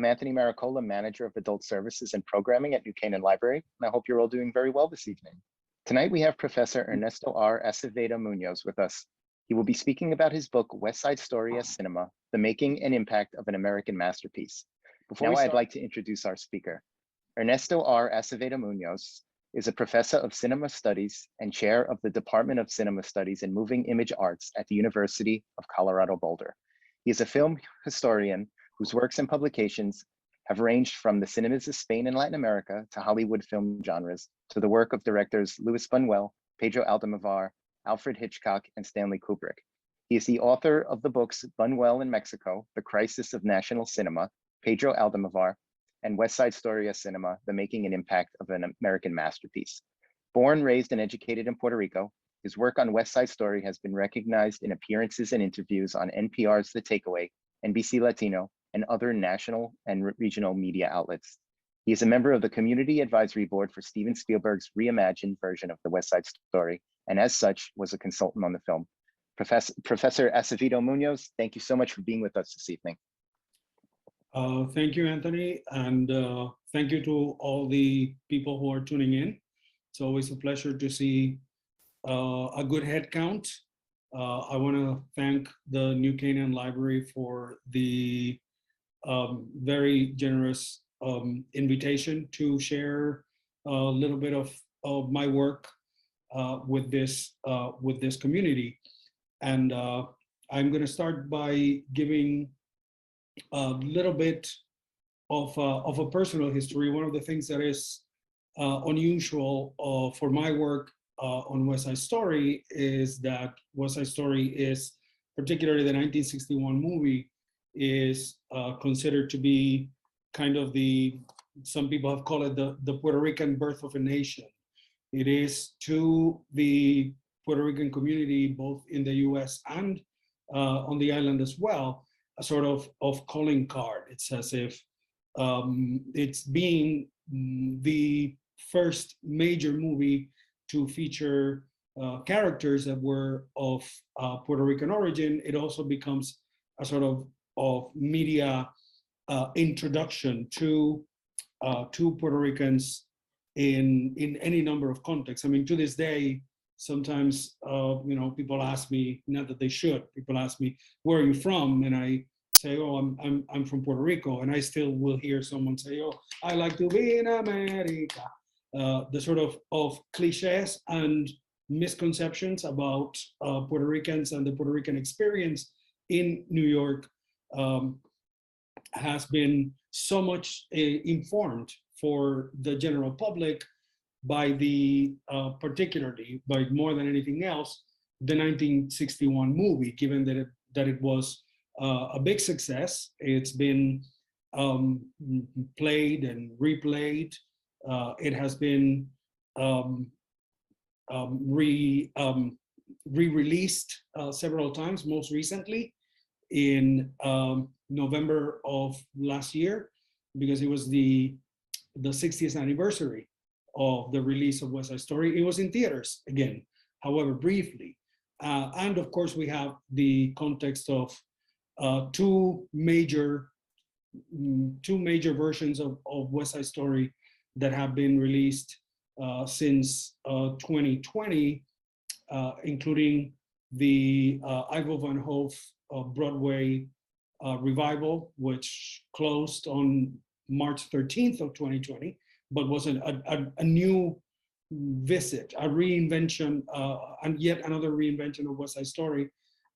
I'm Anthony Maricola, Manager of Adult Services and Programming at New Canaan Library, and I hope you're all doing very well this evening. Tonight we have Professor Ernesto R. Acevedo-Muñoz with us. He will be speaking about his book, West Side Story as Cinema, The Making and Impact of an American Masterpiece. Now I'd like to introduce our speaker. Ernesto R. Acevedo-Muñoz is a professor of cinema studies and chair of the Department of Cinema Studies and Moving Image Arts at the University of Colorado Boulder. He is a film historian whose works and publications have ranged from the cinemas of Spain and Latin America to Hollywood film genres, to the work of directors Luis Buñuel, Pedro Almodóvar, Alfred Hitchcock, and Stanley Kubrick. He is the author of the books Buñuel and Mexico, The Crisis of National Cinema, Pedro Almodóvar, and West Side Story as Cinema, The Making and Impact of an American Masterpiece. Born, raised, and educated in Puerto Rico, his work on West Side Story has been recognized in appearances and interviews on NPR's The Takeaway, NBC Latino, and other national and regional media outlets. He is a member of the Community Advisory Board for Steven Spielberg's reimagined version of the West Side Story, and as such, was a consultant on the film. Professor Acevedo-Muñoz, thank you so much for being with us this evening. Thank you, Anthony, and thank you to all the people who are tuning in. It's always a pleasure to see a good head count. I want to thank the New Canaan Library for the very generous invitation to share a little bit of my work with this community. And I'm going to start by giving a little bit of a personal history. One of the things that is unusual for my work on West Side Story is that West Side Story is, particularly the 1961 movie, is considered to be kind of some people have called it the Puerto Rican birth of a nation. It is to the Puerto Rican community, both in the US and on the island as well, a sort of calling card. It's as if it's being the first major movie to feature characters that were of Puerto Rican origin. It also becomes a sort of media introduction to Puerto Ricans in any number of contexts. I mean, to this day, sometimes people ask me, not that they should, people ask me, where are you from? And I say, oh, I'm from Puerto Rico. And I still will hear someone say, oh, I like to be in America. The sort of cliches and misconceptions about Puerto Ricans and the Puerto Rican experience in New York has been so much informed for the general public by particularly, by more than anything else, the 1961 movie, given that it was a big success. It's been played and replayed. It has been re-released several times, most recently in November of last year, because it was the 60th anniversary of the release of West Side Story. It was in theaters again, however, briefly. And of course, we have the context of two major versions of West Side Story that have been released since 2020, including the Ivo Van Hove Broadway revival, which closed on March 13th of 2020, but was a new visit, a reinvention, and yet another reinvention of West Side Story.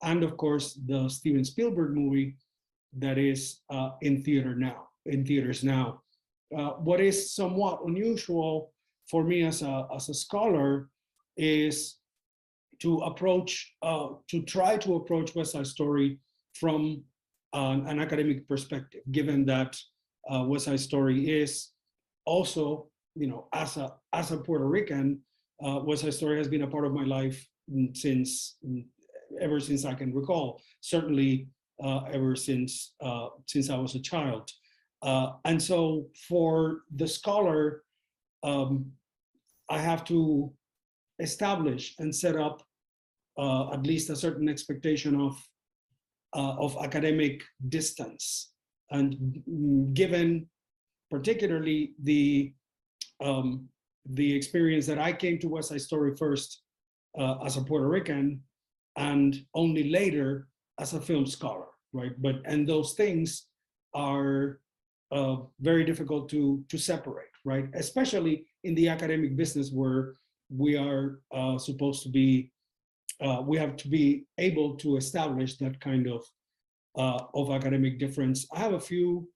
And of course, the Steven Spielberg movie that is in theaters now. What is somewhat unusual for me as a scholar is to try to approach West Side Story from an academic perspective, given that West Side Story is also, as a Puerto Rican, West Side Story has been a part of my life ever since I can recall. Certainly, ever since I was a child. And so for the scholar, I have to establish and set up at least a certain expectation of academic distance And given particularly the experience that I came to West Side Story first as a Puerto Rican, and only later as a film scholar, right? And those things are very difficult to separate, right? Especially in the academic business, where we are supposed to be, we have to be able to establish that kind of academic difference. I have a few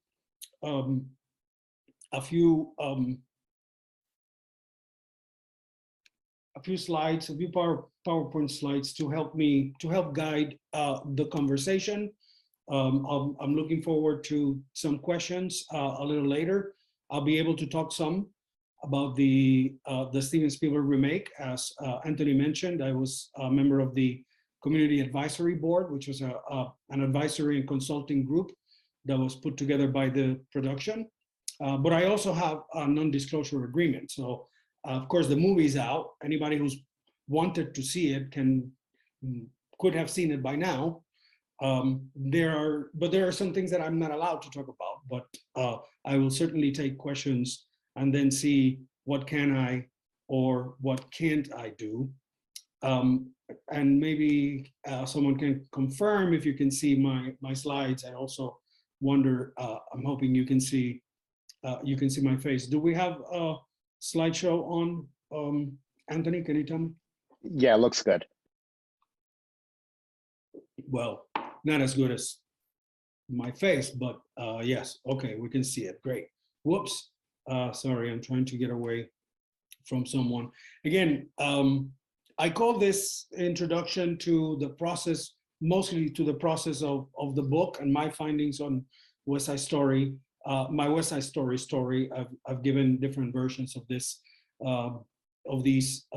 slides, a few PowerPoint slides to help guide the conversation. I'm looking forward to some questions a little later. I'll be able to talk some about the Steven Spielberg remake. As Anthony mentioned, I was a member of the Community Advisory Board, which was an advisory and consulting group that was put together by the production. But I also have a non-disclosure agreement. So of course the movie's out. Anybody who's wanted to see it could have seen it by now. There are some things that I'm not allowed to talk about, but I will certainly take questions and then see what can I or what can't I do. And maybe someone can confirm if you can see my slides. I also wonder, I'm hoping you can see my face. Do we have a slideshow on, Anthony, can you tell me? Yeah, looks good. Well, not as good as my face, but yes, okay, we can see it, great. Whoops, sorry, I'm trying to get away from someone. Again, I call this introduction to the process, mostly to the process of the book and my findings on West Side Story. My West Side story. I've given different versions of this, of these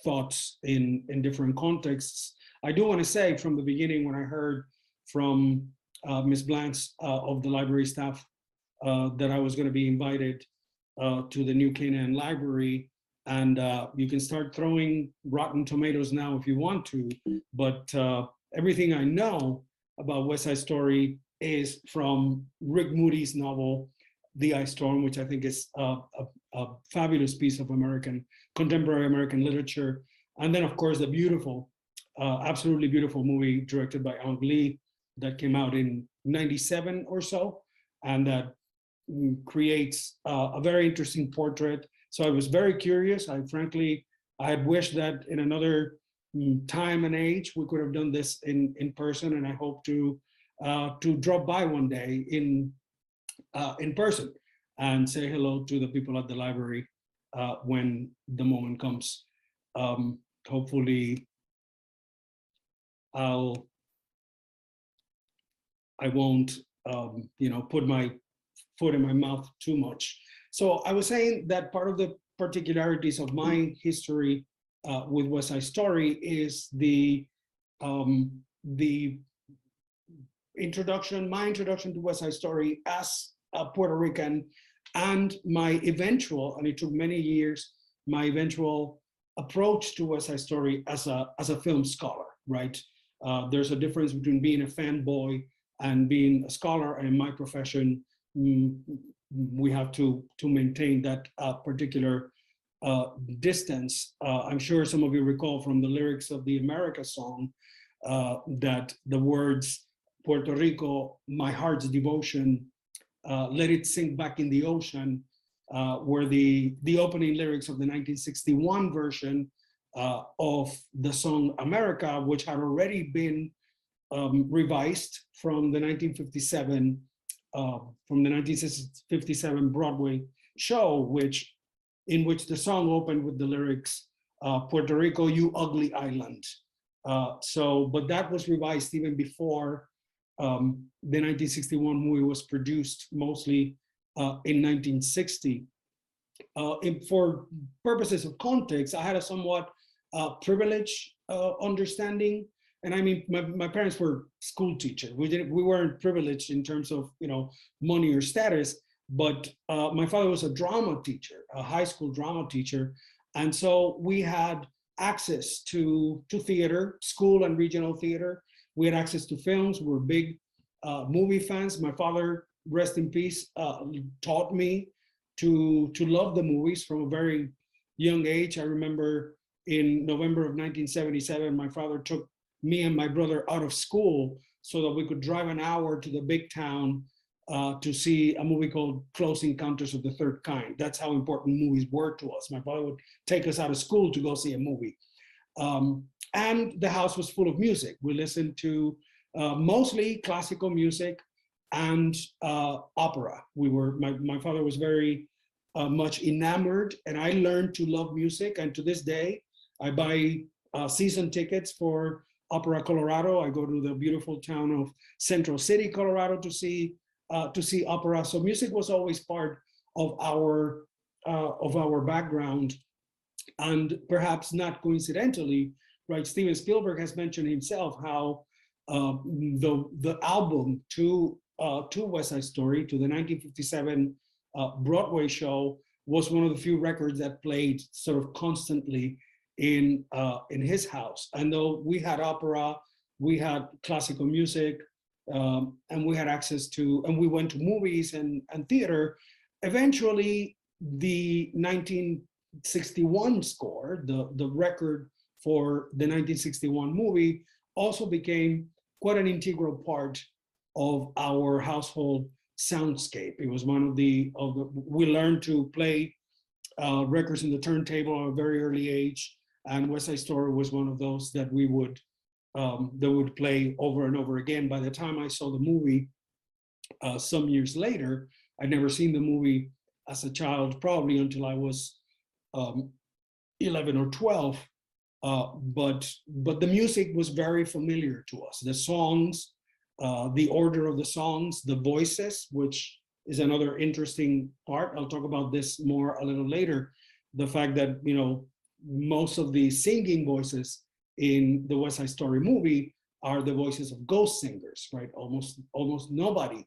thoughts in different contexts. I do want to say from the beginning, when I heard from Ms. Blantz of the library staff that I was going to be invited to the new Canaan library, and you can start throwing rotten tomatoes now if you want to, but everything I know about West Side Story is from Rick Moody's novel, The Ice Storm, which I think is a fabulous piece of contemporary American literature. And then of course the beautiful, absolutely beautiful movie directed by Ang Lee that came out in '97 or so, and that creates a very interesting portrait. So I was very curious. I had wished that in another time and age, we could have done this in person, and I hope to drop by one day in person and say hello to the people at the library when the moment comes. Hopefully, I won't, put my foot in my mouth too much. So I was saying that part of the particularities of my history with West Side Story is my introduction to West Side Story as a Puerto Rican, and my eventual, and it took many years, my eventual approach to West Side Story as a film scholar, right? There's a difference between being a fanboy and being a scholar, and in my profession, we have to maintain that particular distance. I'm sure some of you recall from the lyrics of the America song that the words, Puerto Rico, my heart's devotion, let it sink back in the ocean, were the opening lyrics of the 1961 version of the song America, which had already been revised from the 1957 Broadway show, in which the song opened with the lyrics, Puerto Rico, you ugly island. But that was revised even before the 1961 movie was produced, mostly in 1960. For purposes of context, I had a somewhat privileged understanding. And I mean, my parents were school teachers. We weren't privileged in terms of money or status, but my father was a drama teacher, a high school drama teacher. And so we had access to theater, school and regional theater. We had access to films. We were big movie fans. My father rest in peace, taught me to love the movies from a very young age. I remember in November of 1977, my father took me and my brother out of school so that we could drive an hour to the big town to see a movie called Close Encounters of the Third Kind. That's how important movies were to us. My father would take us out of school to go see a movie. And the house was full of music. We listened to mostly classical music and opera. My father was very much enamored, and I learned to love music. And to this day, I buy season tickets for Opera Colorado. I go to the beautiful town of Central City, Colorado, to see opera. So music was always part of our background, and perhaps not coincidentally, right? Steven Spielberg has mentioned himself how the album to West Side Story, to the 1957 Broadway show, was one of the few records that played sort of constantly in his house. And though we had opera, we had classical music, and we had access to, and we went to movies and theater. Eventually, the 1961 score, the record for the 1961 movie, also became quite an integral part of our household soundscape. It was one of the we learned to play records in the turntable at a very early age, and West Side Story was one of those that we would play over and over again. By the time I saw the movie some years later, I'd never seen the movie as a child, probably until I was 11 or 12. But the music was very familiar to us. The songs, the order of the songs, the voices, which is another interesting part. I'll talk about this more a little later. The fact that, you know, most of the singing voices in the West Side Story movie are the voices of ghost singers, right? Almost nobody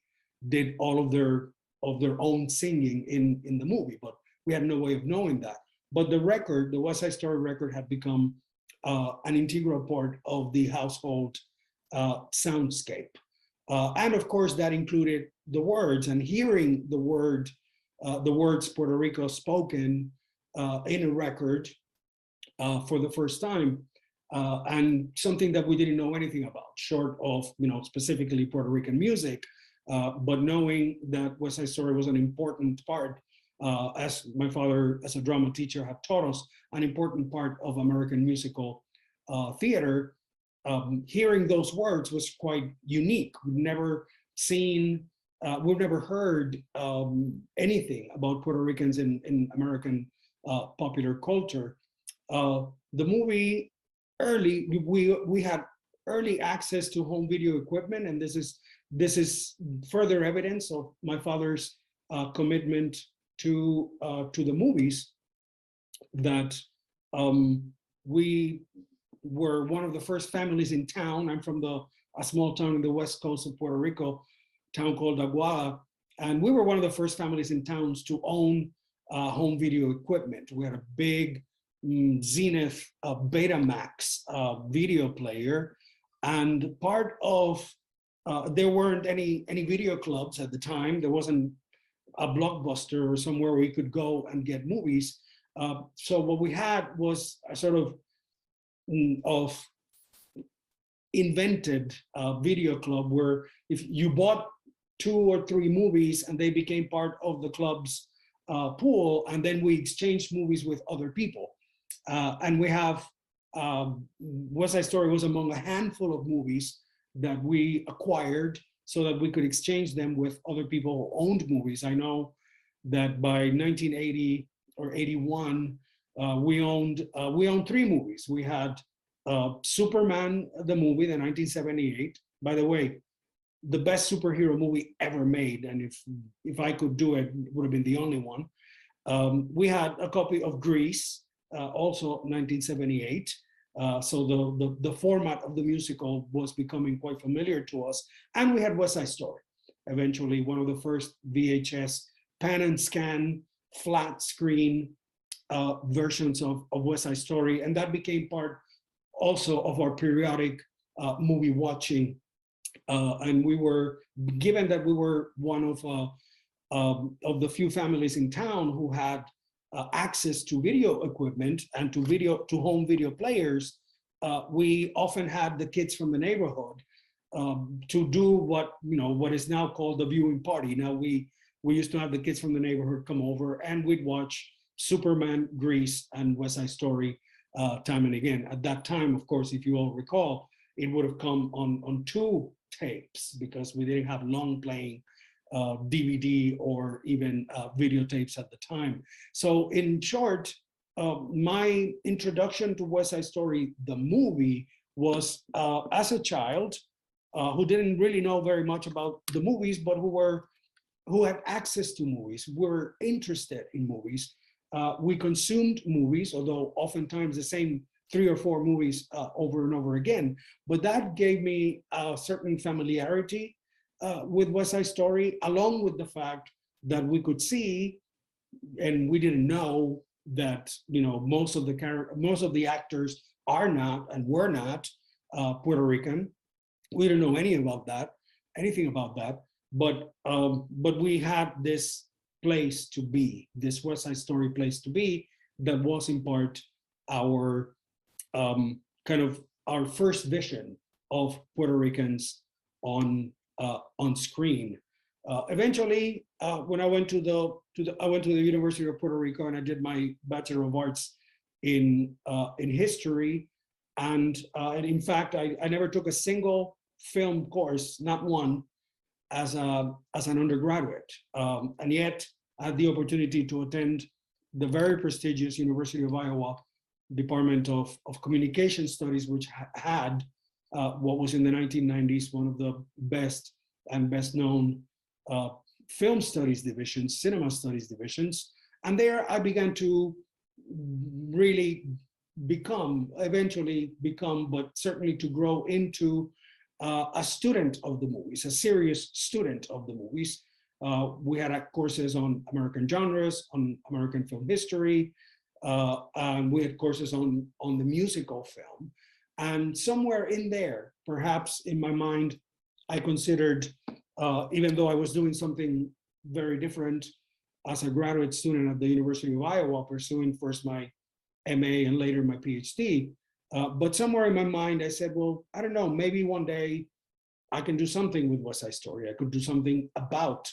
did all of their own singing in the movie, but we had no way of knowing that. But the record, the West Side Story record, had become an integral part of the household soundscape. And of course, that included the words, and hearing the words Puerto Rico spoken in a record for the first time, and something that we didn't know anything about, short of, you know, specifically Puerto Rican music, but knowing that West Side Story was an important part, as my father, as a drama teacher, had taught us, an important part of American musical theater. Hearing those words was quite unique. We've never seen, we've never heard anything about Puerto Ricans in American popular culture. The movie, we had early access to home video equipment, and this is further evidence of my father's commitment to the movies, that we were one of the first families in town. I'm from a small town in the west coast of Puerto Rico, town called Aguada, and we were one of the first families in towns to own home video equipment. We had a big Zenith Betamax video player, and part of there weren't any video clubs at the time. There wasn't a Blockbuster or somewhere where we could go and get movies. So what we had was a sort of invented video club, where if you bought 2 or 3 movies and they became part of the club's pool, and then we exchanged movies with other people. And we have, West Side Story was among a handful of movies that we acquired so that we could exchange them with other people who owned movies. I know that by 1980 or 81, we owned 3 movies. We had Superman, the movie, the 1978. By the way, the best superhero movie ever made, and if I could do it, it would have been the only one. We had a copy of Grease, also 1978. So the format of the musical was becoming quite familiar to us. And we had West Side Story, eventually one of the first VHS pan and scan flat screen versions of West Side Story. And that became part also of our periodic movie watching And we were, given that we were one of the few families in town who had access to video equipment and to home video players, we often had the kids from the neighborhood to do what is now called the viewing party. Now we used to have the kids from the neighborhood come over, and we'd watch Superman, Grease, and West Side Story time and again. At that time, of course, if you all recall, it would have come on 2 tapes because we didn't have long playing DVD or even videotapes at the time. So in short, my introduction to West Side Story, the movie, was as a child who didn't really know very much about the movies, but who had access to movies, were interested in movies. We consumed movies, although oftentimes the same 3 or 4 movies over and over again. But that gave me a certain familiarity with West Side Story, along with the fact that we could see, and we didn't know that most of the actors are not and were not Puerto Rican. We didn't know anything about that. But we had this place to be, this West Side Story place to be, that was in part our kind of our first vision of Puerto Ricans on screen. Eventually, when I went to the University of Puerto Rico and I did my Bachelor of Arts in history, and in fact, I never took a single film course, not one, as an undergraduate, and yet I had the opportunity to attend the very prestigious University of Iowa Department of Communication Studies, which had what was in the 1990s one of the best and best known film studies divisions, cinema studies divisions. And there I began to really eventually become, but certainly to grow into a student of the movies, a serious student of the movies. We had courses on American genres, on American film history, and we had courses on the musical film. And somewhere in there, perhaps in my mind, I considered, even though I was doing something very different as a graduate student at the University of Iowa, pursuing first my MA and later my PhD, but somewhere in my mind, I said, well, I don't know, maybe one day I can do something with West Side Story. I could do something about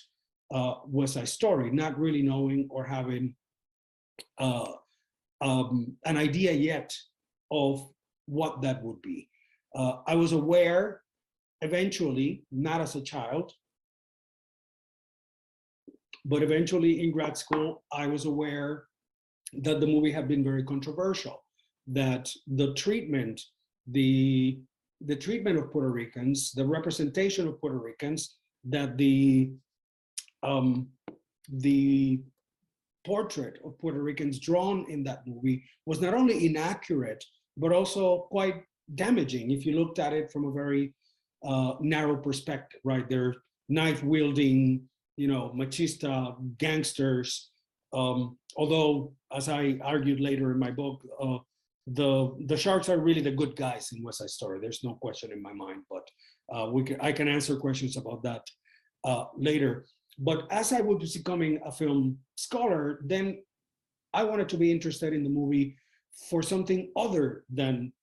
West Side Story, not really knowing or having an idea yet of what that would be. I was aware eventually, not as a child, but eventually in grad school, I was aware that the movie had been very controversial, that the treatment of Puerto Ricans, the representation of Puerto Ricans, that the portrait of Puerto Ricans drawn in that movie was not only inaccurate, but also quite damaging if you looked at it from a very narrow perspective, right? They're knife-wielding, machista gangsters. Although, as I argued later in my book, the sharks are really the good guys in West Side Story. There's no question in my mind, but I can answer questions about that later. But as I was becoming a film scholar, then I wanted to be interested in the movie for something other than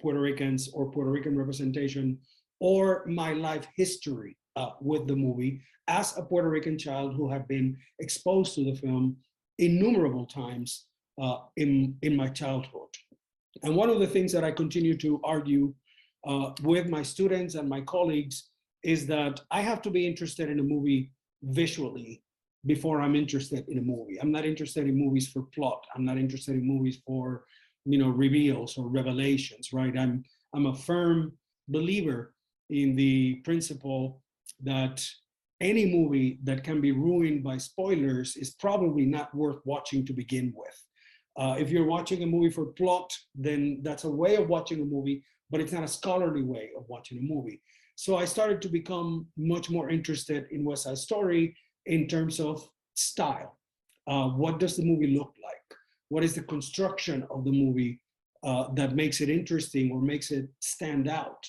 Puerto Ricans or Puerto Rican representation or my life history with the movie as a Puerto Rican child who had been exposed to the film innumerable times in my childhood. And one of the things that I continue to argue with my students and my colleagues is that I have to be interested in a movie visually before I'm interested in a movie. I'm not interested in movies for plot. I'm not interested in movies for, reveals or revelations, right? I'm a firm believer in the principle that any movie that can be ruined by spoilers is probably not worth watching to begin with. If you're watching a movie for plot, then that's a way of watching a movie, but it's not a scholarly way of watching a movie. So I started to become much more interested in West Side Story in terms of style. What does the movie look like? What is the construction of the movie that makes it interesting or makes it stand out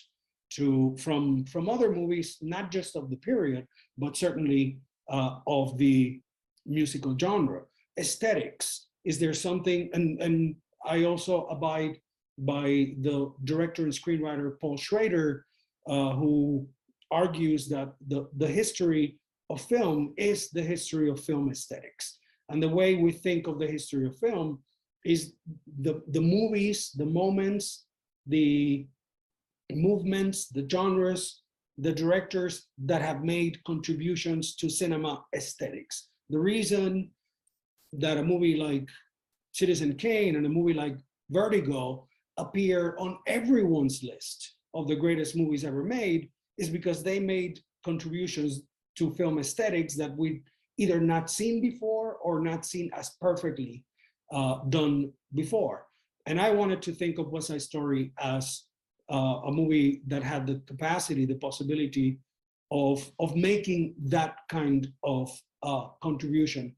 from other movies, not just of the period, but certainly of the musical genre. Aesthetics, is there something, and I also abide by the director and screenwriter Paul Schrader, who argues that the history of film is the history of film aesthetics. And the way we think of the history of film is the movies, the moments, the movements, the genres, the directors that have made contributions to cinema aesthetics. The reason that a movie like Citizen Kane and a movie like Vertigo appear on everyone's list of the greatest movies ever made is because they made contributions to film aesthetics that we'd either not seen before or not seen as perfectly done before. And I wanted to think of West Side Story as a movie that had the capacity, the possibility of making that kind of contribution.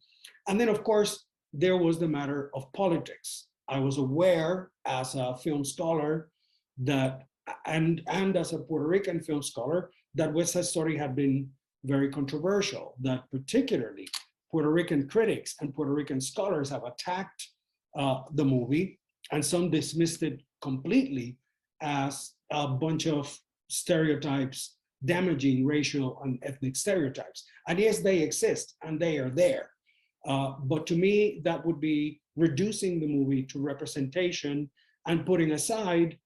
And then, of course, there was the matter of politics. I was aware as a film scholar that, and as a Puerto Rican film scholar, that West Side Story had been very controversial, that particularly Puerto Rican critics and Puerto Rican scholars have attacked the movie, and some dismissed it completely as a bunch of stereotypes, damaging racial and ethnic stereotypes. And yes, they exist and they are there. But to me, that would be reducing the movie to representation and putting aside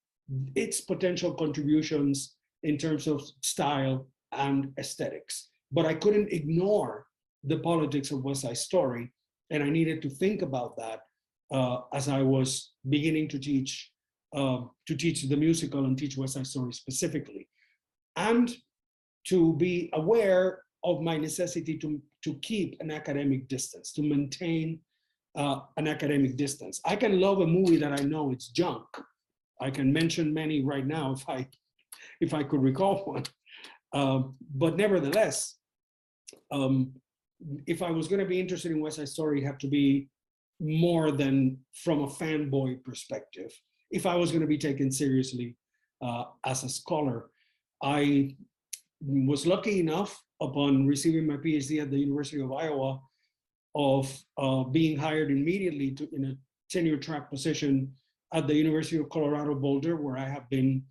its potential contributions in terms of style and aesthetics. But I couldn't ignore the politics of West Side Story, and I needed to think about that as I was beginning to teach the musical and teach West Side Story specifically, and to be aware of my necessity to keep an academic distance, to maintain an academic distance. I can love a movie that I know it's junk. I can mention many right now if I could recall one. But nevertheless, if I was going to be interested in West Side Story, it had to be more than from a fanboy perspective. If I was going to be taken seriously as a scholar, I was lucky enough upon receiving my PhD at the University of Iowa of being hired immediately in a tenure track position at the University of Colorado Boulder, where I have been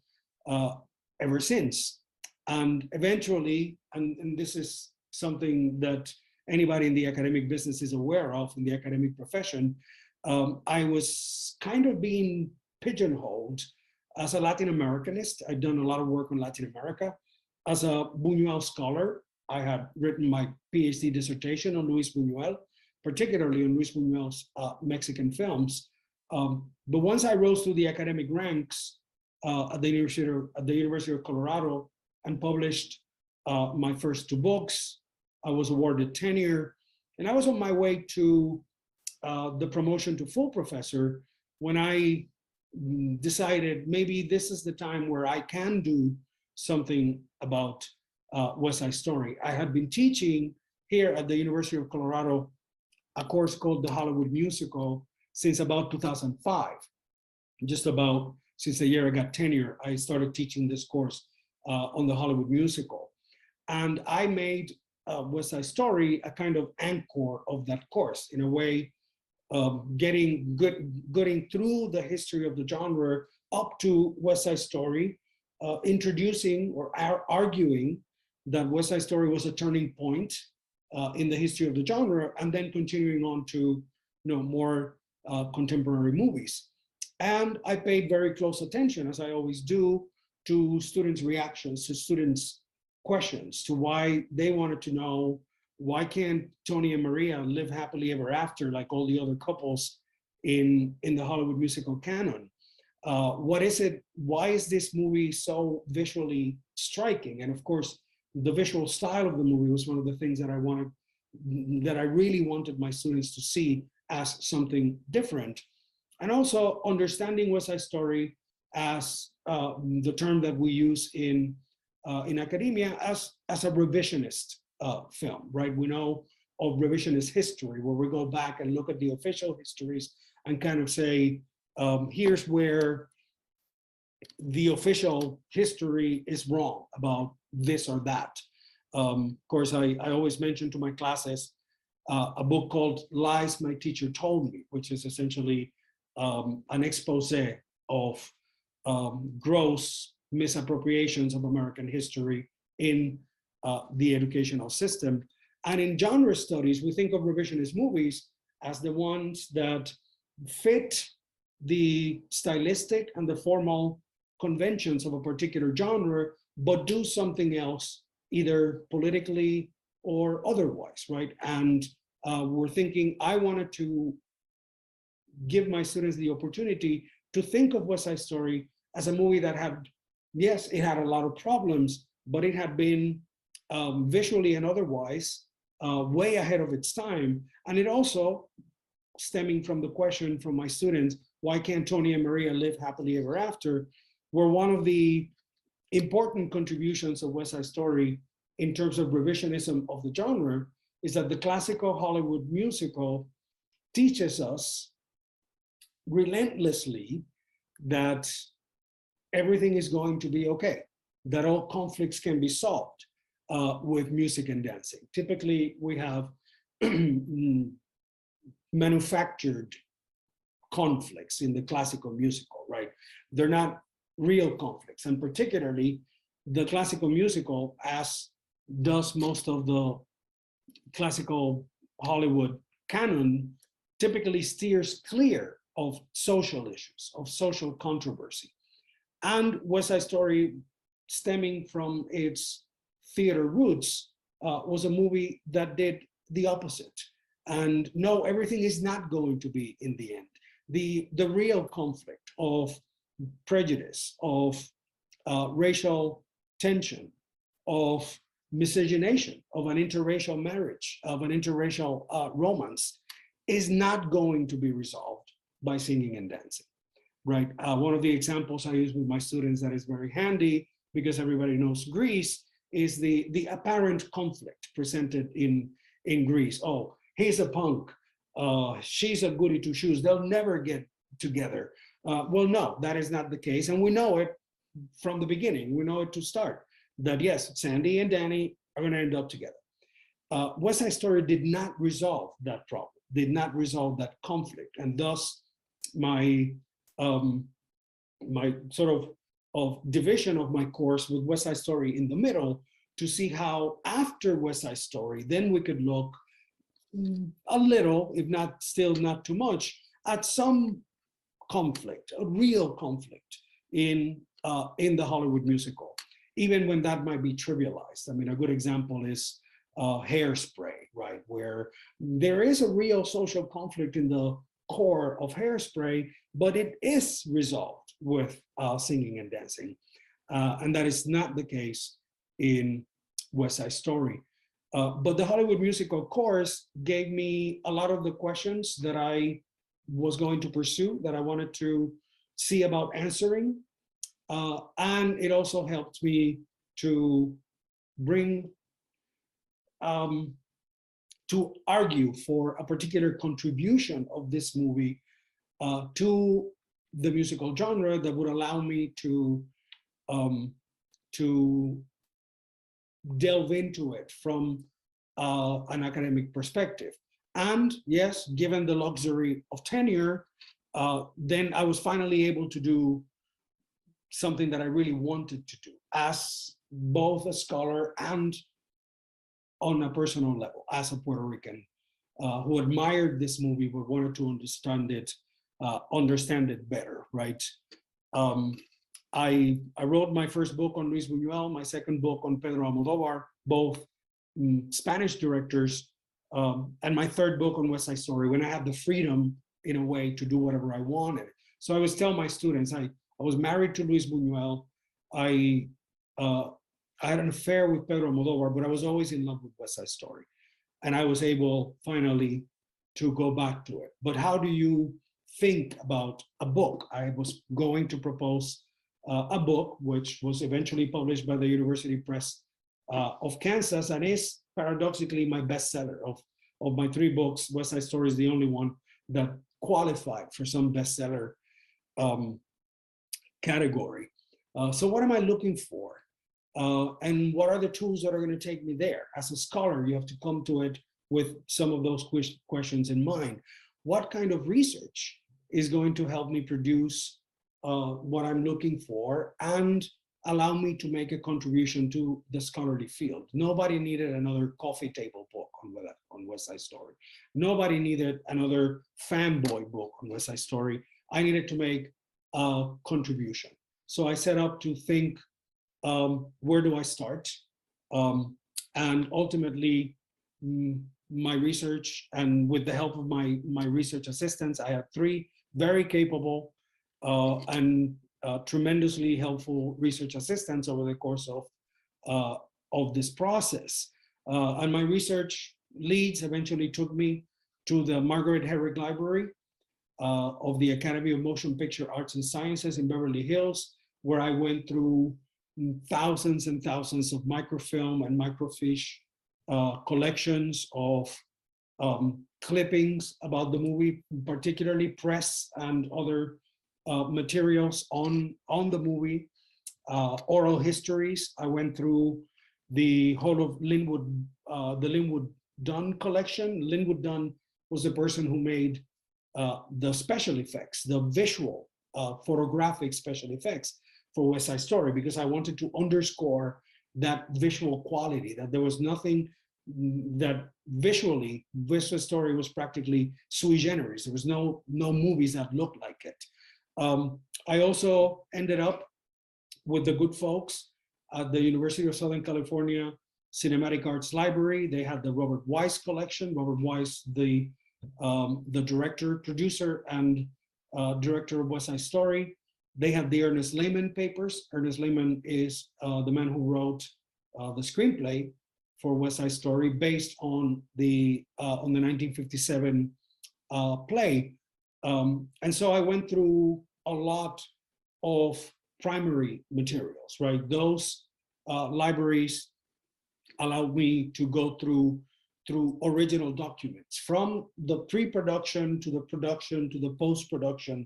ever since. And eventually, and this is something that anybody in the academic business is aware of, in the academic profession, I was kind of being pigeonholed as a Latin Americanist. I'd done a lot of work on Latin America. As a Buñuel scholar, I had written my PhD dissertation on Luis Buñuel, particularly on Luis Buñuel's Mexican films. But once I rose through the academic ranks at the University of Colorado and published my first 2 books, I was awarded tenure, and I was on my way to the promotion to full professor when I decided maybe this is the time where I can do something about West Side Story. I had been teaching here at the University of Colorado a course called the Hollywood Musical since about 2005. Just about since the year I got tenure, I started teaching this course on the Hollywood Musical. And I made West Side Story a kind of anchor of that course, in a way, getting through the history of the genre up to West Side Story, introducing or arguing that West Side Story was a turning point in the history of the genre, and then continuing on to more contemporary movies. And I paid very close attention, as I always do, to students' reactions, to students' questions, to why they wanted to know, why can't Tony and Maria live happily ever after like all the other couples in the Hollywood musical canon? What is it? Why is this movie so visually striking? And of course, the visual style of the movie was one of the things that I really wanted my students to see as something different. And also understanding West Side Story as the term that we use in academia as a revisionist film, right? We know of revisionist history, where we go back and look at the official histories and kind of say, here's where the official history is wrong about this or that. Of course, I always mention to my classes a book called Lies My Teacher Told Me, which is essentially an expose of gross misappropriations of American history in the educational system. And in genre studies, we think of revisionist movies as the ones that fit the stylistic and the formal conventions of a particular genre, but do something else, either politically or otherwise, right? And we're thinking, I wanted to give my students the opportunity to think of West Side Story as a movie that had, yes, it had a lot of problems, but it had been visually and otherwise way ahead of its time. And it also, stemming from the question from my students, why can't Tony and Maria live happily ever after, were one of the important contributions of West Side Story in terms of revisionism of the genre, is that the classical Hollywood musical teaches us relentlessly that everything is going to be okay, that all conflicts can be solved with music and dancing. Typically, we have manufactured conflicts in the classical musical, right? They're not real conflicts, and particularly the classical musical, as does most of the classical Hollywood canon, typically steers clear of social issues, of social controversy. And West Side Story, stemming from its theater roots, was a movie that did the opposite. And no, everything is not going to be in the end. The real conflict of prejudice, of racial tension, of miscegenation, of an interracial marriage, of an interracial romance, is not going to be resolved by singing and dancing, right? One of the examples I use with my students that is very handy, because everybody knows Greece, is the apparent conflict presented in Greece. Oh, he's a punk, she's a goody two shoes, they'll never get together. Well, no, that is not the case. And we know it from the beginning, we know it to start, that yes, Sandy and Danny are gonna end up together. West Side Story did not resolve that problem, did not resolve that conflict. And thus my sort of division of my course with West Side Story in the middle, to see how after West Side Story, then we could look a little, if not still not too much, at some conflict, a real conflict in the Hollywood musical, even when that might be trivialized. I mean, a good example is Hairspray, right? Where there is a real social conflict in the core of Hairspray, but it is resolved with singing and dancing. And that is not the case in West Side Story. But the Hollywood musical course gave me a lot of the questions that I was going to pursue, that I wanted to see about answering. And it also helped me to bring, to argue for a particular contribution of this movie to the musical genre that would allow me to delve into it from an academic perspective. And yes, given the luxury of tenure, then I was finally able to do something that I really wanted to do as both a scholar and on a personal level, as a Puerto Rican who admired this movie but wanted to understand it better, right? I wrote my first book on Luis Buñuel, my second book on Pedro Almodóvar, both Spanish directors, and my third book on West Side Story, when I had the freedom, in a way, to do whatever I wanted. So I always tell my students, I was married to Luis Buñuel. I had an affair with Pedro Almodóvar, but I was always in love with West Side Story. And I was able, finally, to go back to it. But how do you think about a book? I was going to propose a book, which was eventually published by the University Press of Kansas, and is paradoxically my bestseller. Of my three books, West Side Story is the only one that qualified for some bestseller category. So what am I looking for? And what are the tools that are going to take me there? As a scholar, you have to come to it with some of those questions in mind. What kind of research is going to help me produce what I'm looking for and allow me to make a contribution to the scholarly field? Nobody needed another coffee table book on West Side Story. Nobody needed another fanboy book on West Side Story. I needed to make a contribution. So I set up to think, where do I start? And ultimately, my research, and with the help of my research assistants, I have 3 very capable and tremendously helpful research assistants over the course of this process. And my research leads eventually took me to the Margaret Herrick Library of the Academy of Motion Picture Arts and Sciences in Beverly Hills, where I went through thousands and thousands of microfilm and microfiche collections of clippings about the movie, particularly press and other materials on the movie, oral histories. I went through the whole of the Linwood Dunn collection. Linwood Dunn was the person who made the special effects, the visual photographic special effects for West Side Story, because I wanted to underscore that visual quality, that there was nothing that visually, West Side Story was practically sui generis. There was no movies that looked like it. I also ended up with the good folks at the University of Southern California Cinematic Arts Library. They had the Robert Wise collection. Robert Wise, the director, producer, and director of West Side Story. They had the Ernest Lehman papers. Ernest Lehman is the man who wrote the screenplay for West Side Story, based on the 1957 play. And so I went through a lot of primary materials, right? Those libraries allowed me to go through original documents, from the pre-production to the production to the post-production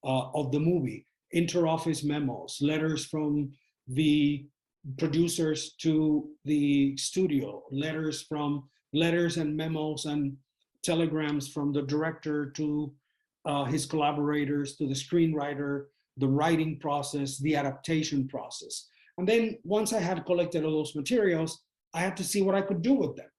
of the movie, interoffice memos, letters from the producers to the studio, letters and memos and telegrams from the director to his collaborators, to the screenwriter, the writing process, the adaptation process. And then once I had collected all those materials, I had to see what I could do with them.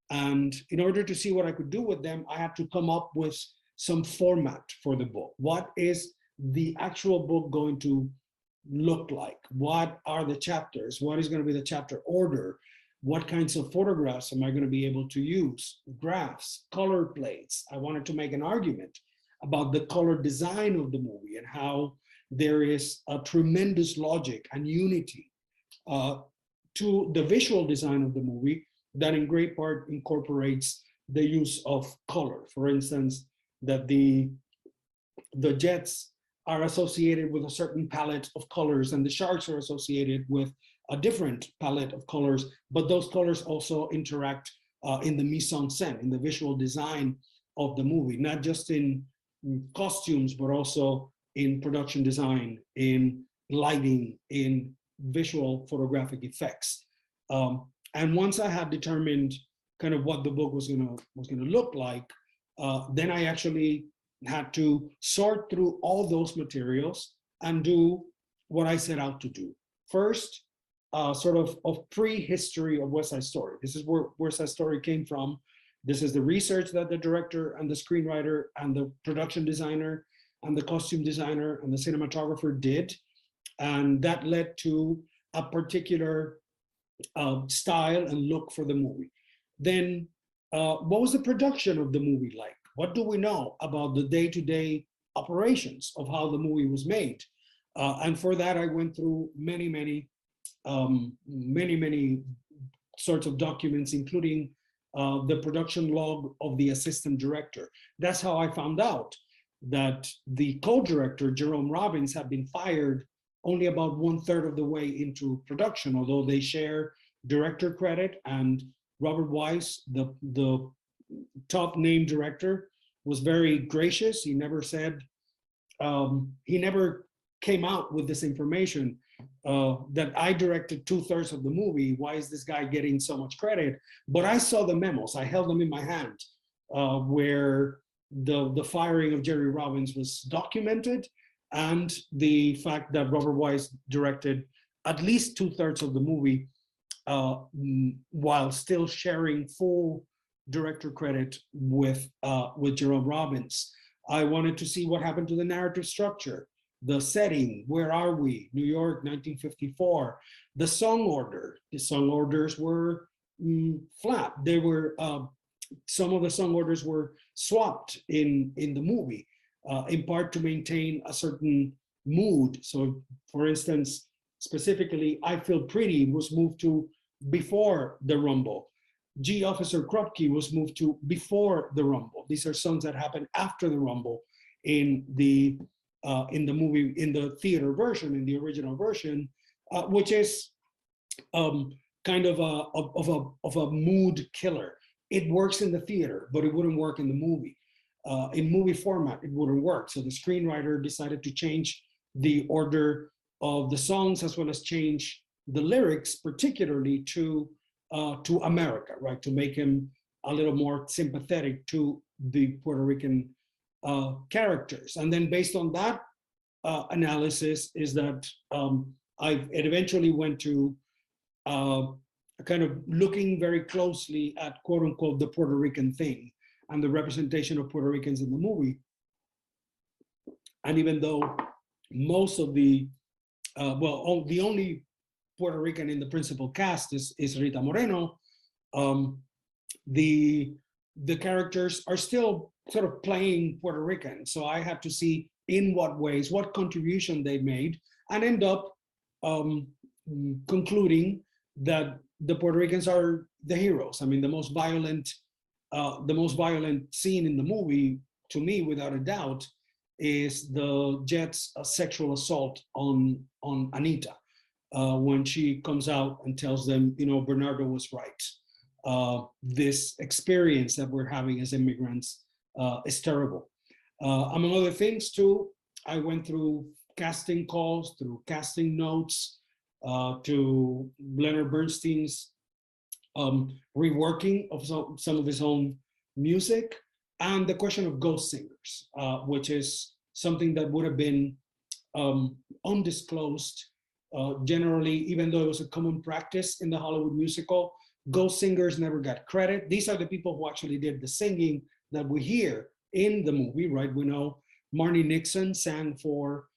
And in order to see what I could do with them, I had to come up with some format for the book. What is the actual book going to look like? What are the chapters? What is going to be the chapter order? What kinds of photographs am I going to be able to use? Graphs, color plates. I wanted to make an argument about the color design of the movie and how there is a tremendous logic and unity to the visual design of the movie that in great part incorporates the use of color. For instance, that the jets are associated with a certain palette of colors and the sharks are associated with a different palette of colors, but those colors also interact in the mise en scène, in the visual design of the movie, not just in costumes, but also in production design, in lighting, in visual photographic effects. And once I had determined kind of what the book was gonna look like, then I actually had to sort through all those materials and do what I set out to do. First, sort of prehistory of West Side Story. This is where West Side Story came from. This is the research that the director and the screenwriter and the production designer and the costume designer and the cinematographer did. And that led to a particular style and look for the movie. Then what was the production of the movie like? What do we know about the day-to-day operations of how the movie was made? And for that, I went through many sorts of documents, including the production log of the assistant director. That's how I found out that the co-director, Jerome Robbins, had been fired only about 1/3 of the way into production, although they share director credit. And Robert Wise, the top name director, was very gracious. He never said, he never came out with this information that I directed 2/3 of the movie. Why is this guy getting so much credit? But I saw the memos. I held them in my hand, where the firing of Jerry Robbins was documented, and the fact that Robert Wise directed at least 2/3 of the movie, while still sharing full director credit with Jerome Robbins. I wanted to see what happened to the narrative structure, the setting, where are we? New York, 1954. The song order. The song orders were flat. They were some of the song orders were swapped in the movie, in part to maintain a certain mood. So, for instance, specifically, I Feel Pretty was moved to before the Rumble. G Officer Krupke was moved to before the Rumble. These are songs that happened after the Rumble in the movie, in the theater version, in the original version, which is kind of a mood killer. It works in the theater, but it wouldn't work in the movie. In movie format, it wouldn't work. So the screenwriter decided to change the order of the songs, as well as change the lyrics, particularly to America, right? To make him a little more sympathetic to the Puerto Rican characters. And then based on that analysis is that it eventually went to kind of looking very closely at quote unquote the Puerto Rican thing and the representation of Puerto Ricans in the movie. And even though most of the only Puerto Rican in the principal cast is Rita Moreno, the characters are still sort of playing Puerto Rican. So I had to see in what ways, what contribution they made, and end up concluding that the Puerto Ricans are the heroes. I mean, the most violent scene in the movie, to me, without a doubt, is the Jet's sexual assault on Anita. When she comes out and tells them, you know, Bernardo was right. This experience that we're having as immigrants is terrible. Among other things too, I went through casting calls, through casting notes, to Leonard Bernstein's reworking of some of his own music, and the question of ghost singers, which is something that would have been undisclosed. Generally, even though it was a common practice in the Hollywood musical, ghost singers never got credit. These are the people who actually did the singing that we hear in the movie, right? We know Marnie Nixon sang for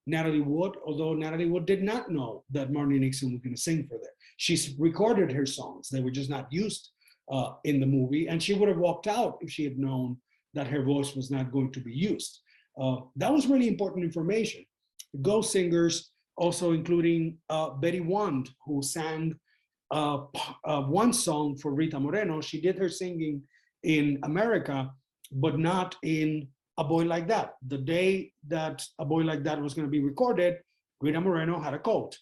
Natalie Wood, although Natalie Wood did not know that Marnie Nixon was going to sing for them. She's recorded her songs. They were just not used in the movie, and she would have walked out if she had known that her voice was not going to be used. That was really important information. Ghost singers, also including Betty Wand, who sang one song for Rita Moreno. She did her singing in America, but not in A Boy Like That. The day that A Boy Like That was going to be recorded, Rita Moreno had a cold.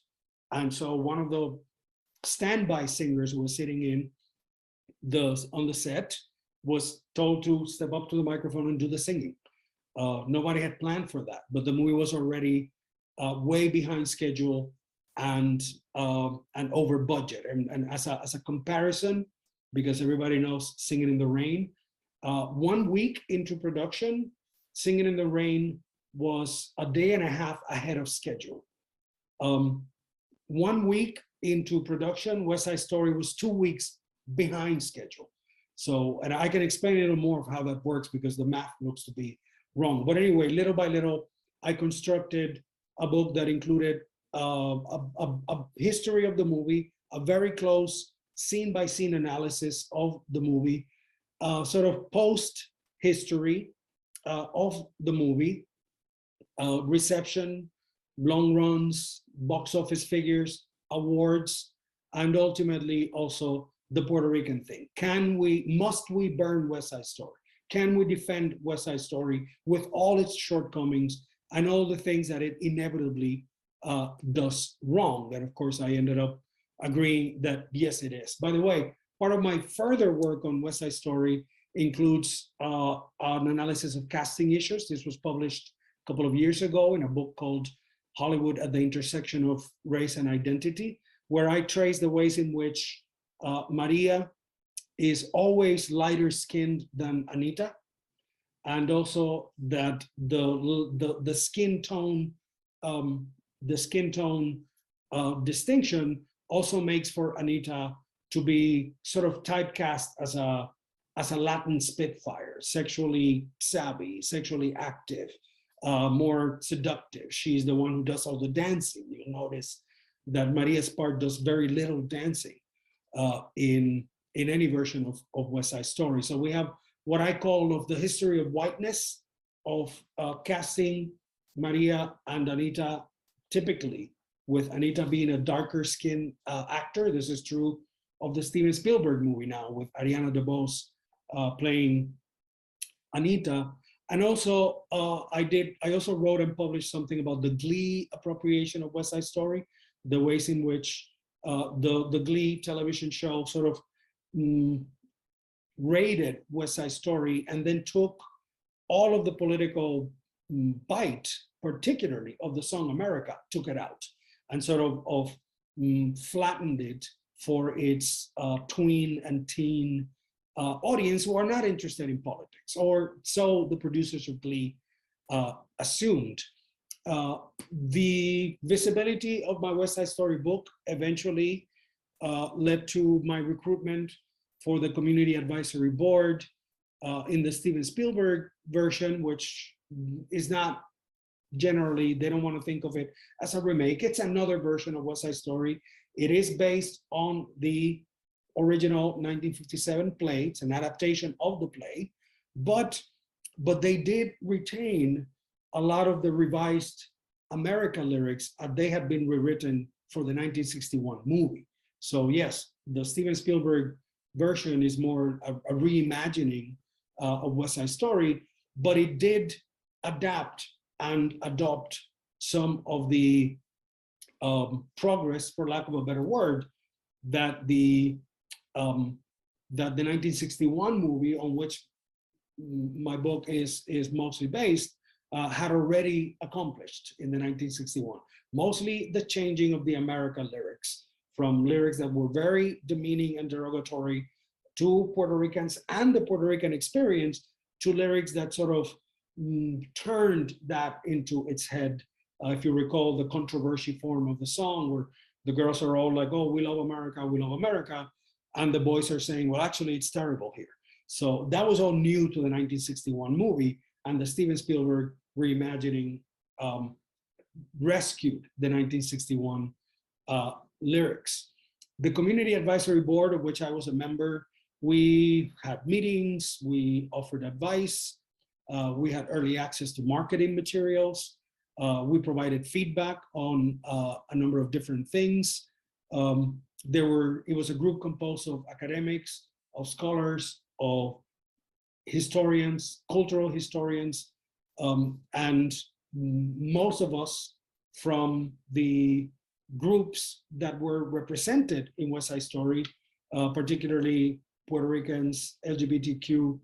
And so one of the standby singers who was sitting on the set was told to step up to the microphone and do the singing. Nobody had planned for that, but the movie was already way behind schedule and over budget. And as a comparison, because everybody knows Singing in the Rain, 1 week into production, Singing in the Rain was a day and a half ahead of schedule. 1 week into production, West Side Story was 2 weeks behind schedule. So, and I can explain a little more of how that works because the math looks to be wrong. But anyway, little by little, I constructed a book that included a history of the movie, a very close scene-by-scene analysis of the movie, sort of post-history of the movie, reception, long runs, box office figures, awards, and ultimately also the Puerto Rican thing. Must we burn West Side Story? Can we defend West Side Story with all its shortcomings and all the things that it inevitably does wrong? And of course, I ended up agreeing that yes, it is. By the way, part of my further work on West Side Story includes an analysis of casting issues. This was published couple of years ago in a book called Hollywood at the Intersection of Race and Identity, where I trace the ways in which Maria is always lighter skinned than Anita, and also that the skin tone distinction also makes for Anita to be sort of typecast as a Latin Spitfire, sexually savvy, sexually active, more seductive. She's the one who does all the dancing. You'll notice that Maria's part does very little dancing in any version of West Side Story. So we have what I call of the history of whiteness, of casting Maria and Anita, typically with Anita being a darker skinned actor. This is true of the Steven Spielberg movie now with Ariana DeBose playing Anita. And also I also wrote and published something about the Glee appropriation of West Side Story, the ways in which the Glee television show sort of raided West Side Story and then took all of the political bite, particularly of the song America, took it out and sort of flattened it for its tween and teen audience who are not interested in politics, or so the producers of Glee assumed. The visibility of my West Side Story book eventually led to my recruitment for the Community Advisory Board in the Steven Spielberg version, which is not generally, they don't want to think of it as a remake. It's another version of West Side Story. It is based on the original 1957 play. It's an adaptation of the play, but they did retain a lot of the revised America lyrics they had been rewritten for the 1961 movie. So yes, the Steven Spielberg version is more a reimagining of West Side Story, but it did adapt and adopt some of the progress, for lack of a better word, that the 1961 movie, on which my book is mostly based, had already accomplished in the 1961. Mostly the changing of the America lyrics, from lyrics that were very demeaning and derogatory to Puerto Ricans and the Puerto Rican experience, to lyrics that sort of turned that into its head. If you recall the controversy form of the song, where the girls are all like, oh, we love America, we love America. And the boys are saying, well, actually, it's terrible here. So that was all new to the 1961 movie, and the Steven Spielberg reimagining rescued the 1961 lyrics. The Community Advisory Board, of which I was a member, we had meetings, we offered advice, we had early access to marketing materials, we provided feedback on a number of different things. It was a group composed of academics, of scholars, of historians, cultural historians, and most of us from the groups that were represented in West Side Story, particularly Puerto Ricans, LGBTQ,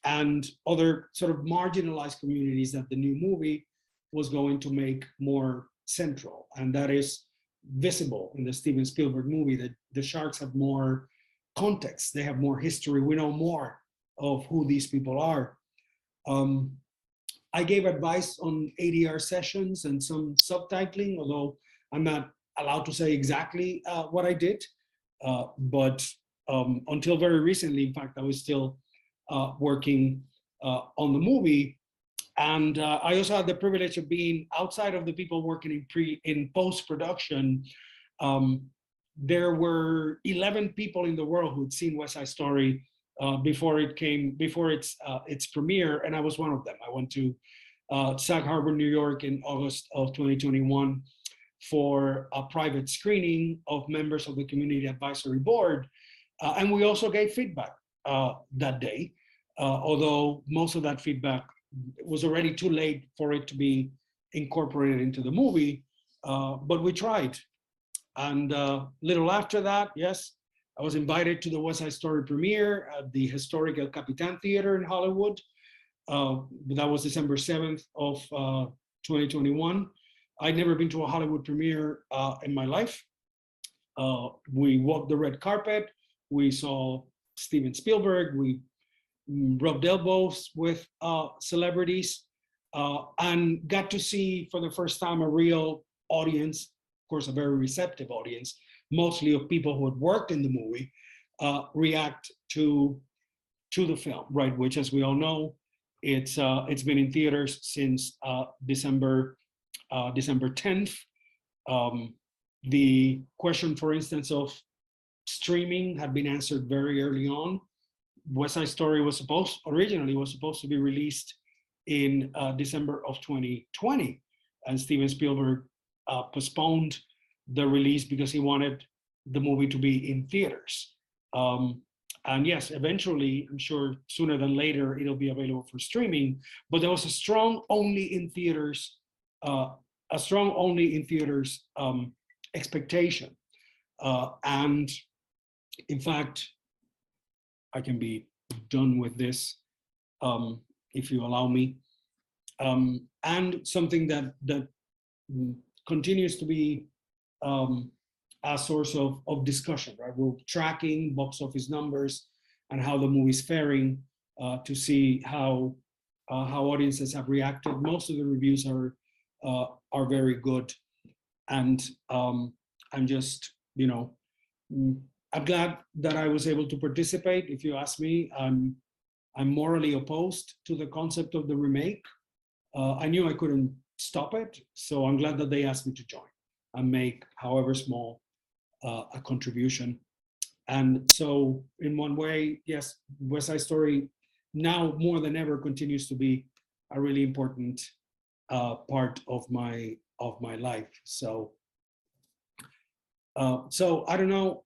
and other sort of marginalized communities that the new movie was going to make more central. And that is visible in the Steven Spielberg movie, that the sharks have more context, they have more history, we know more of who these people are. I gave advice on ADR sessions and some subtitling, although I'm not allowed to say exactly what I did, but until very recently, in fact, I was still working on the movie. And I also had the privilege of being outside of the people working in post-production. There were 11 people in the world who'd seen West Side Story before its premiere, and I was one of them. I went to Sag Harbor, New York in August of 2021 for a private screening of members of the Community Advisory Board. And we also gave feedback that day, although most of that feedback was already too late for it to be incorporated into the movie, but we tried. And little after that, yes, I was invited to the West Side Story premiere at the historic El Capitan Theater in Hollywood. That was December 7th of 2021. I'd never been to a Hollywood premiere in my life. We walked the red carpet. We saw Steven Spielberg. We rubbed elbows with celebrities and got to see for the first time a real audience, of course, a very receptive audience, mostly of people who had worked in the movie, react to the film, right? Which, as we all know, it's been in theaters since December 10th. The question, for instance, of streaming had been answered very early on. West Side Story originally was supposed to be released in December of 2020, and Steven Spielberg postponed the release because he wanted the movie to be in theaters. And yes, eventually, I'm sure sooner than later, it'll be available for streaming, but there was a strong only in theaters expectation. And in fact, I can be done with this if you allow me. And something that continues to be a source of discussion, right? We're tracking box office numbers and how the movie's faring to see how audiences have reacted. Most of the reviews are very good, and I'm just, I'm glad that I was able to participate. If you ask me, I'm morally opposed to the concept of the remake. I knew I couldn't stop it, so I'm glad that they asked me to join and make, however small, a contribution. And so, in one way, yes, West Side Story now more than ever continues to be a really important part of my life. So, I don't know,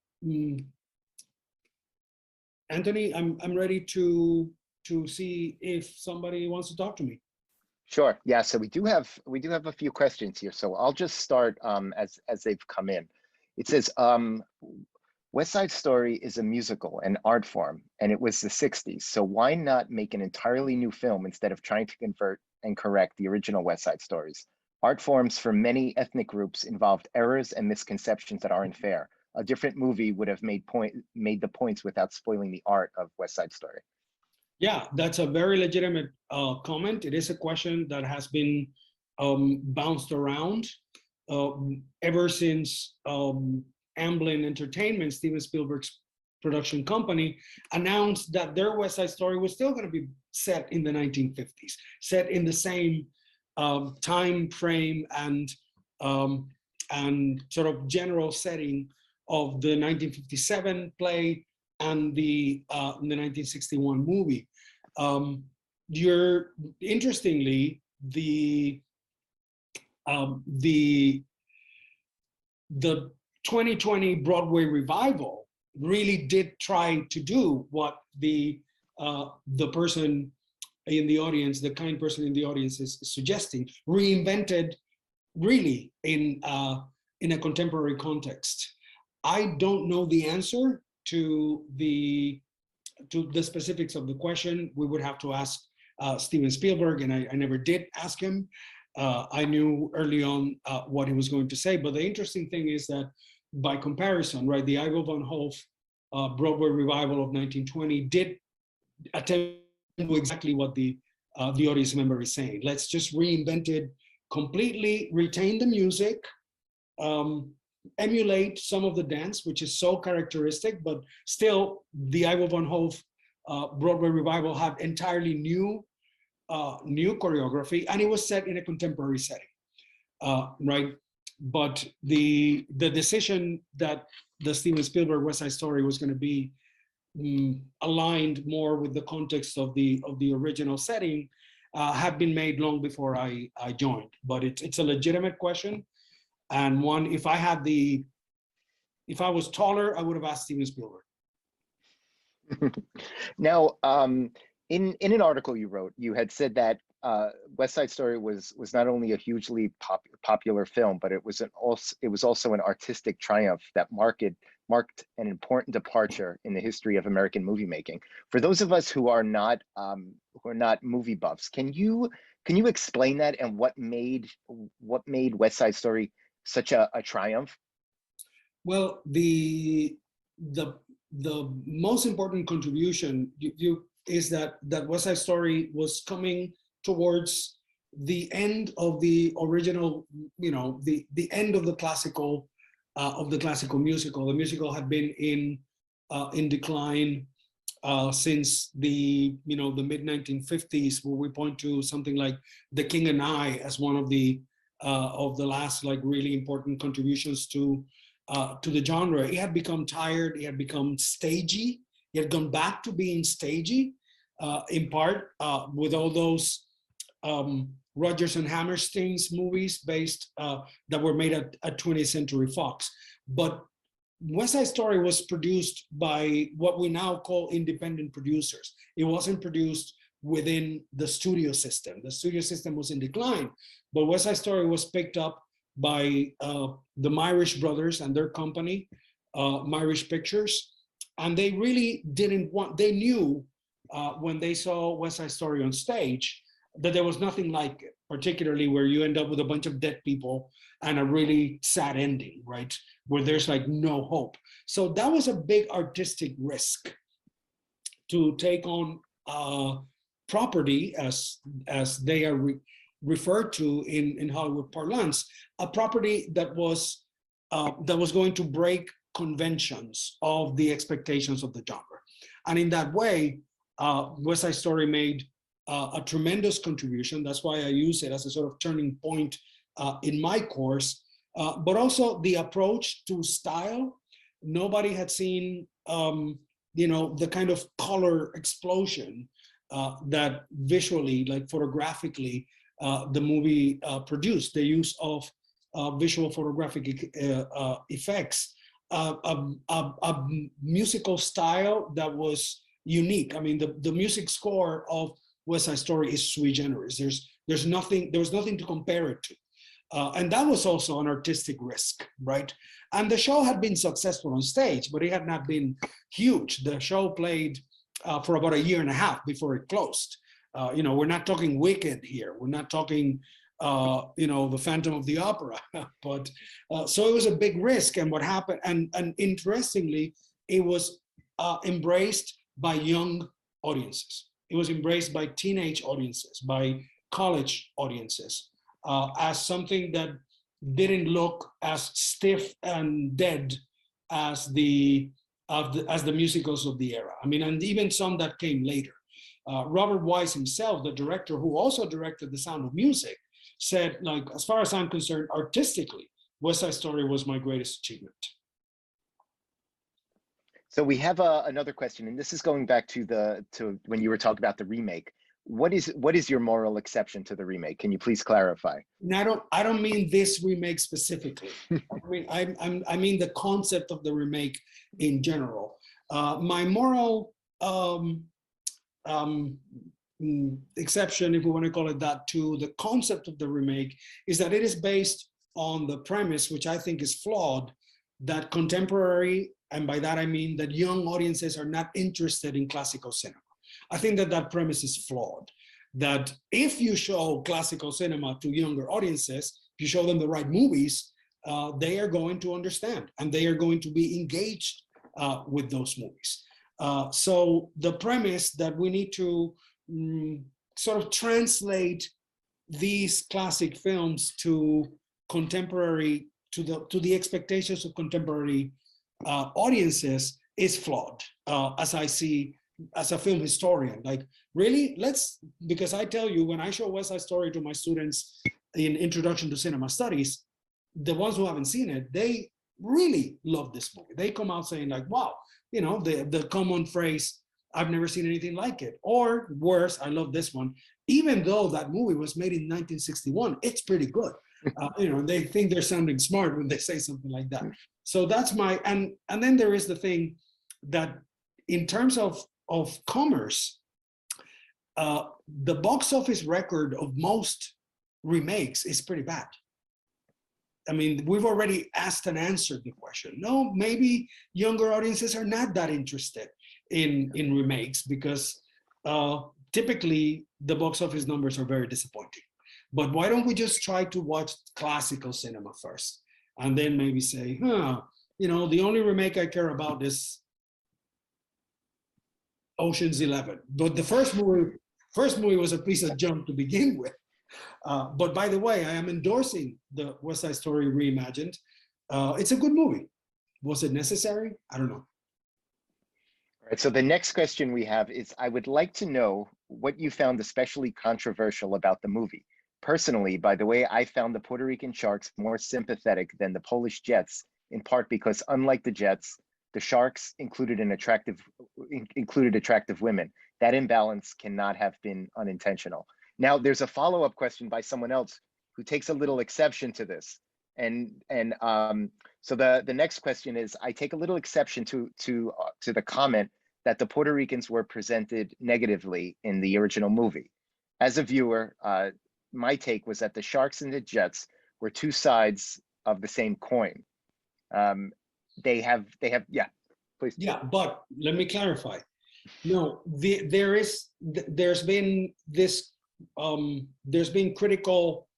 Anthony. I'm ready to see if somebody wants to talk to me. Sure. Yeah. So we do have a few questions here. So I'll just start as they've come in. It says, West Side Story is a musical, an art form, and it was the 60s. So why not make an entirely new film instead of trying to convert and correct the original West Side Stories? Art forms for many ethnic groups involved errors and misconceptions that aren't fair. A different movie would have made the points without spoiling the art of West Side Story. Yeah, that's a very legitimate comment. It is a question that has been bounced around ever since Amblin Entertainment, Steven Spielberg's production company, announced that their West Side Story was still going to be set in the 1950s, set in the same time frame and sort of general setting of the 1957 play and the 1961 movie. Interestingly, the 2020 Broadway revival really did try to do what the person in the audience, the kind person in the audience is suggesting, reinvented really in a contemporary context. I don't know the answer to the specifics of the question. We would have to ask Steven Spielberg, and I never did ask him. I knew early on what he was going to say, but the interesting thing is that by comparison, right, the Ivo van Hove Broadway revival of 1920 did attempt to do exactly what the audience member is saying. Let's just reinvent it completely, retain the music, emulate some of the dance, which is so characteristic, but still the Ivo van Hove Broadway revival had entirely new choreography, and it was set in a contemporary setting, right? But the decision that the Steven Spielberg West Side Story was going to be aligned more with the context of the original setting had been made long before I joined. But it's a legitimate question. And one, if I was taller, I would have asked Steven Spielberg. Now, in an article you wrote, you had said that West Side Story was not only a hugely popular film, but it was also an artistic triumph that marked marked an important departure in the history of American movie making. For those of us who are not movie buffs, can you explain that and what made West Side Story such a triumph? Well, the most important contribution is that West Side Story was coming towards the end of the original, the end of the classical musical. The musical had been in decline since the mid 1950s, where we point to something like The King and I as one of the last really important contributions to the genre. It had become tired. It had become stagey. It had gone back to being stagey, in part with all those Rodgers and Hammerstein's movies that were made at 20th Century Fox. But West Side Story was produced by what we now call independent producers. It wasn't produced within the studio system. The studio system was in decline, but West Side Story was picked up by the Myrish brothers and their company, Myrish Pictures. And they really they knew when they saw West Side Story on stage that there was nothing like it, particularly where you end up with a bunch of dead people and a really sad ending, right? Where there's no hope. So that was a big artistic risk to take on property, as they are referred to in Hollywood parlance, a property that was going to break conventions of the expectations of the genre. And in that way, West Side Story made a tremendous contribution. That's why I use it as a sort of turning point in my course, but also the approach to style. Nobody had seen, the kind of color explosion that visually, photographically, the movie produced. The use of visual photographic effects, a musical style that was unique. I mean, the music score of West Side Story is sui generis. There was nothing to compare it to. And that was also an artistic risk, right? And the show had been successful on stage, but it had not been huge. The show played for about 1.5 years before it closed. We're not talking Wicked here. We're not talking, the Phantom of the Opera. But so it was a big risk. And what happened, and interestingly, it was embraced by young audiences. It was embraced by teenage audiences, by college audiences, as something that didn't look as stiff and dead as the musicals of the era. I mean, and even some that came later. Robert Wise himself, the director who also directed The Sound of Music, said, as far as I'm concerned, artistically, West Side Story was my greatest achievement. So we have another question, and this is going back to when you were talking about the remake. What is your moral exception to the remake? Can you please clarify? And I don't mean this remake specifically. I mean the concept of the remake in general. My moral exception, if we want to call it that, to the concept of the remake is that it is based on the premise, which I think is flawed, that contemporary, and by that I mean that young audiences are not interested in classical cinema. I think that premise is flawed, that if you show classical cinema to younger audiences, if you show them the right movies, they are going to understand and they are going to be engaged with those movies. So the premise that we need to sort of translate these classic films to contemporary, to the expectations of contemporary audiences is flawed, as I see as a film historian. Really, because I tell you, when I show West Side Story to my students in Introduction to Cinema Studies, the ones who haven't seen it, they really love this movie. They come out saying wow, the common phrase, I've never seen anything like it. Or worse, I love this one. Even though that movie was made in 1961, it's pretty good. They think they're sounding smart when they say something like that. So that's and then there is the thing that in terms of commerce, the box office record of most remakes is pretty bad. I mean, we've already asked and answered the question. No, maybe younger audiences are not that interested in remakes because typically the box office numbers are very disappointing. But why don't we just try to watch classical cinema first and then maybe say, you know, the only remake I care about is Ocean's 11. But the first movie was a piece of junk to begin with. But by the way, I am endorsing the West Side Story reimagined. It's a good movie. Was it necessary? I don't know. All right, so the next question we have is, I would like to know what you found especially controversial about the movie. Personally, by the way, I found the Puerto Rican sharks more sympathetic than the Polish jets, in part because unlike the jets, the sharks included attractive women. That imbalance cannot have been unintentional. Now, there's a follow-up question by someone else who takes a little exception to this. So the next question is, I take a little exception to the comment that the Puerto Ricans were presented negatively in the original movie. As a viewer, my take was that the sharks and the jets were two sides of the same coin. They have, yeah, please. Yeah, but let me clarify. No, there's been always been critical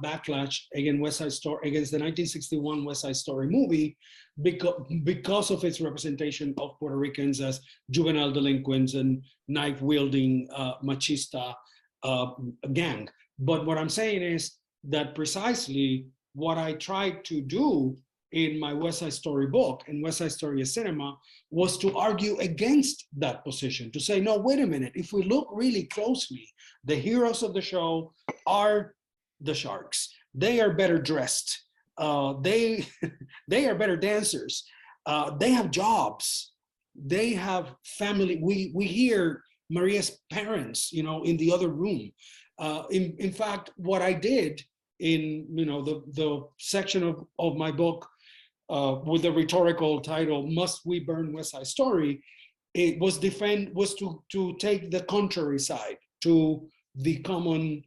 backlash against West Side Story, against the 1961 West Side Story movie because of its representation of Puerto Ricans as juvenile delinquents and knife-wielding machista gang. But what I'm saying is that precisely what I tried to do in my West Side Story book, and West Side Story is Cinema, was to argue against that position, to say, no, wait a minute, if we look really closely, the heroes of the show are the sharks. They are better dressed. They are better dancers. They have jobs. They have family. We hear Maria's parents, you know, in the other room. In fact, what I did in, you know, the section of my book with the rhetorical title, Must We Burn West Side Story? It was to take the contrary side to the common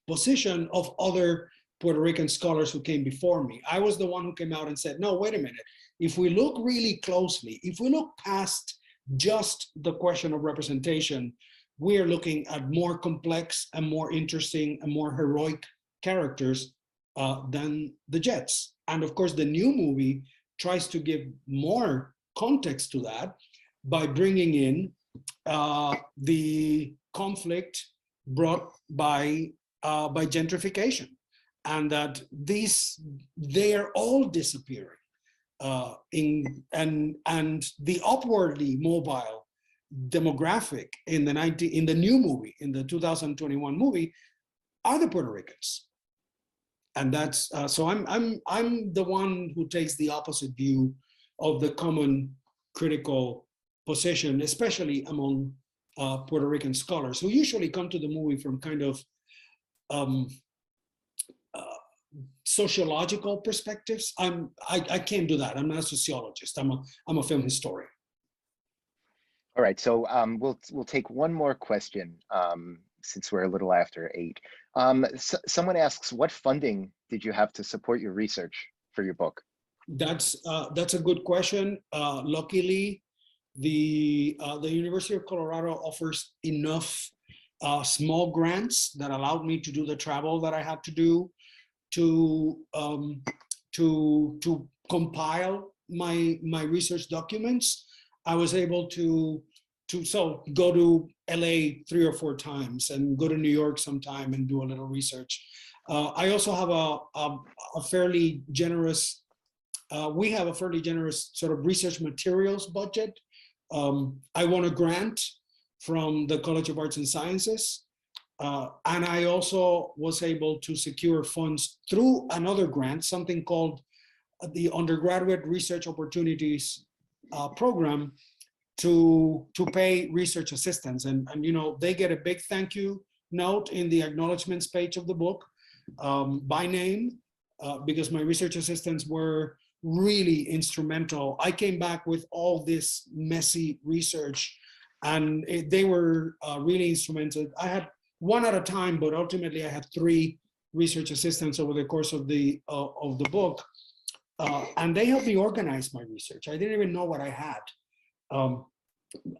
position of other Puerto Rican scholars who came before me. I was the one who came out and said, no, wait a minute. If we look really closely, if we look past just the question of representation, we are looking at more complex and more interesting and more heroic characters than the jets. And of course, the new movie tries to give more context to that by bringing in the conflict brought by gentrification, and that they are all disappearing. And the upwardly mobile demographic in the new movie, in the 2021 movie, are the Puerto Ricans. And that's so I'm the one who takes the opposite view of the common critical position, especially among Puerto Rican scholars who usually come to the movie from kind of sociological perspectives. I can't do that. I'm not a sociologist. I'm a film historian. All right, so we'll take one more question since we're a little after 8. Someone asks, what funding did you have to support your research for your book? That's a good question. Luckily, the University of Colorado offers enough small grants that allowed me to do the travel that I had to do to compile my research documents. I was able to go to LA 3 or 4 times and go to New York sometime and do a little research. I also have a fairly generous, we have a fairly generous sort of research materials budget. I won a grant from the College of Arts and Sciences. And I also was able to secure funds through another grant, something called the Undergraduate Research Opportunities Program, to pay research assistants. And you know, they get a big thank you note in the acknowledgements page of the book by name, because my research assistants were really instrumental. I came back with all this messy research, and they were really instrumental. I had one at a time, but ultimately I had 3 research assistants over the course of the book, and they helped me organize my research. I didn't even know what I had.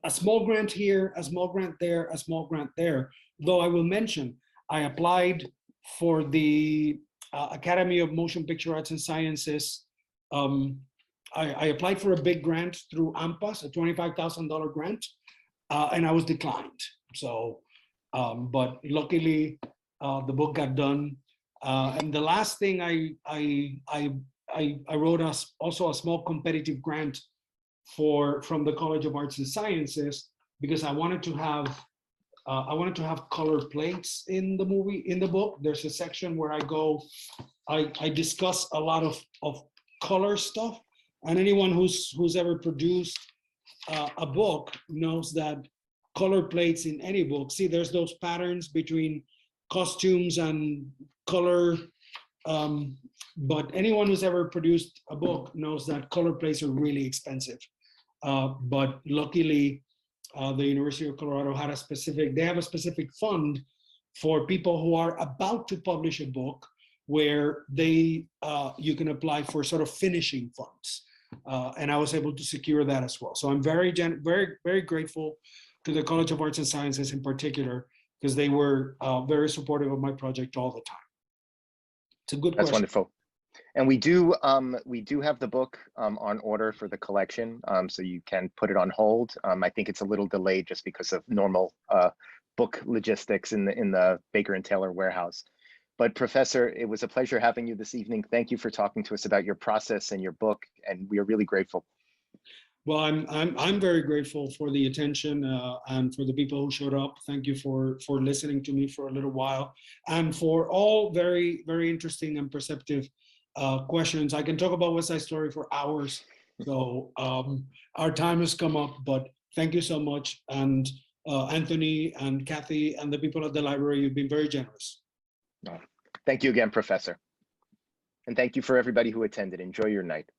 A small grant here, a small grant there, a small grant there. Though I will mention, I applied for the Academy of Motion Picture Arts and Sciences. I applied for a big grant through AMPAS, a $25,000 grant, and I was declined. So, but luckily, the book got done. And the last thing I wrote also a small competitive grant from the College of Arts and Sciences, because I wanted to have color plates in the book. There's a section where I discuss a lot of color stuff, and anyone who's ever produced a book knows that color plates in any book, see, there's those patterns between costumes and color, but anyone who's ever produced a book knows that color plates are really expensive. But luckily, the University of Colorado had they have a specific fund for people who are about to publish a book, where you can apply for sort of finishing funds. And I was able to secure that as well. So I'm very, very grateful to the College of Arts and Sciences in particular, because they were very supportive of my project all the time. It's a good question. That's wonderful. And we do have the book on order for the collection, so you can put it on hold. I think it's a little delayed just because of normal book logistics in the Baker and Taylor warehouse. But Professor, it was a pleasure having you this evening. Thank you for talking to us about your process and your book, and we are really grateful. Well, I'm very grateful for the attention and for the people who showed up. Thank you for listening to me for a little while, and for all very, very interesting and perceptive questions. I can talk about West Side Story for hours, so our time has come up, but thank you so much. And Anthony and Kathy and the people at the library, you've been very generous. Thank you again, Professor. And thank you for everybody who attended. Enjoy your night.